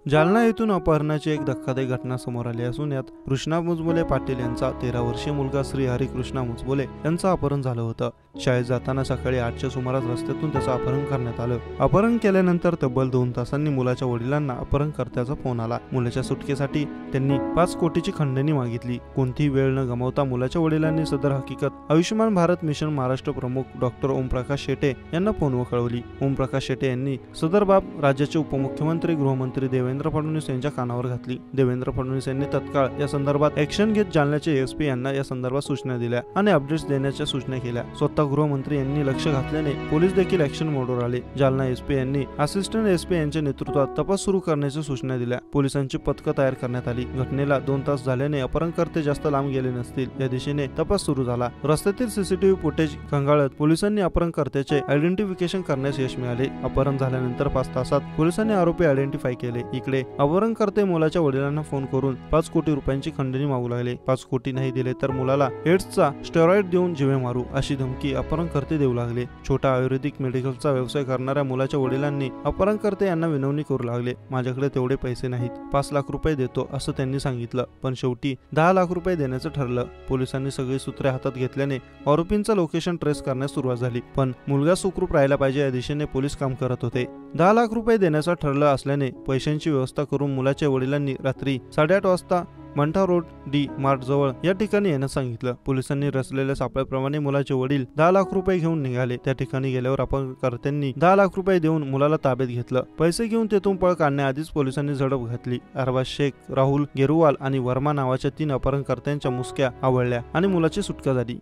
जालना येथून अपहरणाची एक धक्कादायक घटना समोर आली असून यात कृष्णा मुजबोले पाटील यांचा 13 वर्षीय मुलगा श्री हरिकृष्णा मुजबोले यांचं अपहरण झालं होतं। शाळेत जाताना सकाळी 8च्या सुमारास रस्त्यातून त्याचं अपहरण करण्यात आलं। अपहरण केल्यानंतर तब्बल 2 तासांनी मुलाच्या वडिलांना अपहरणकर्त्याचा फोन आला। मुलाच्या सुटकेसाठी त्यांनी 5 कोटीची खंडणी मागितली। कोणतीही वेळ न गमावता मुलाच्या वडिलांनी सदर हकीकत आयुष्यमान भारत मिशन महाराष्ट्र प्रमुख डॉक्टर ओमप्रकाश शेटे यांना फोनवर कळवली। ओमप्रकाश शेटे यांनी सदर बाब राज्याचे उपमुख्यमंत्री गृहमंत्री देवेंद्र फडणवीस यांच्या कानावर घातली। देवेंद्र फडणवीस यांनी तत्काळ या संदर्भात ऍक्शन घेत जालन्याचे एसपी यांना या संदर्भात सूचना दिल्या आणि अपडेट्स देण्याच्या सूचना केल्या। स्वतः गृहमंत्री यांनी लक्ष घातल्याने पोलीस देखील ऍक्शन मोडवर आले। जालना एसपी यांनी असिस्टंट एसपी यांच्या नेतृत्वात तपास सुरू करण्याच्या सूचना दिल्या। पोलिसांची पथकं तयार करण्यात आली। घटनेला 2 तास झाल्याने अपहरणकर्ते जास्त लांब गेले नसतील या दिशेने तपास सुरू झाला। रस्त्यातील सीसीटीव्ही फुटेज खंगाळत पोलिसांनी अपहरणकर्त्याचे आयडेंटिफिकेशन करण्यास यश मिळाले। अपहरण झाल्यानंतर 5 तासात पोलिसांनी आरोपी आयडेंटिफाय केले। इकडे अपहरणकर्ते मुलाच्या वडिलांना फोन करून 5 कोटी रुपयांची खंडणी मागू लागले। 5 कोटी नाही दिले तर मुलाला एड्सचा स्टेरॉइड देऊन जीवे मारू अशी धमकी अपहरणकर्ते देऊ लागले। छोटा आयुर्वेदिक मेडिकलचा व्यवसाय करणाऱ्या मुलाच्या वडिलांनी अपहरणकर्ते यांना विनवणी करू लागले। माझ्याकडे तेवढे पैसे नाहीत, 5 लाख रुपये देतो असं त्यांनी सांगितलं, पण शेवटी 10 लाख रुपये देण्याचं ठरलं। पोलिसांनी सगळी सूत्रे हातात घेतल्याने आरोपींचं लोकेशन ट्रेस करण्यास सुरुवात झाली, पण मुलगा सुखरूप राहिला पाहिजे या दिशेने पोलीस काम करत होते। 10 लाख रुपये देण्याचं ठरलं असल्याने पैशांची व्यवस्था करून मुलाच्या वडिलांनी रात्री 8:30 वाजता मंठा रोड डी मार्ट जवळ या ठिकाणी येण्यास सांगितलं। पोलिसांनी रचलेल्या सापळ्याप्रमाणे मुलाचे वडील 10 लाख रुपये घेऊन निघाले। त्या ठिकाणी गेल्यावर अपहरणकर्त्यांनी 10 लाख रुपये देऊन मुलाला ताब्यात घेतलं। पैसे घेऊन तेथून पळ काढण्याआधीच पोलिसांनी झडप घातली। अरबाज शेख, राहुल गेरुवाल आणि वर्मा नावाच्या 3 अपहरणकर्त्यांच्या मुसक्या आवळल्या आणि मुलाची सुटका झाली।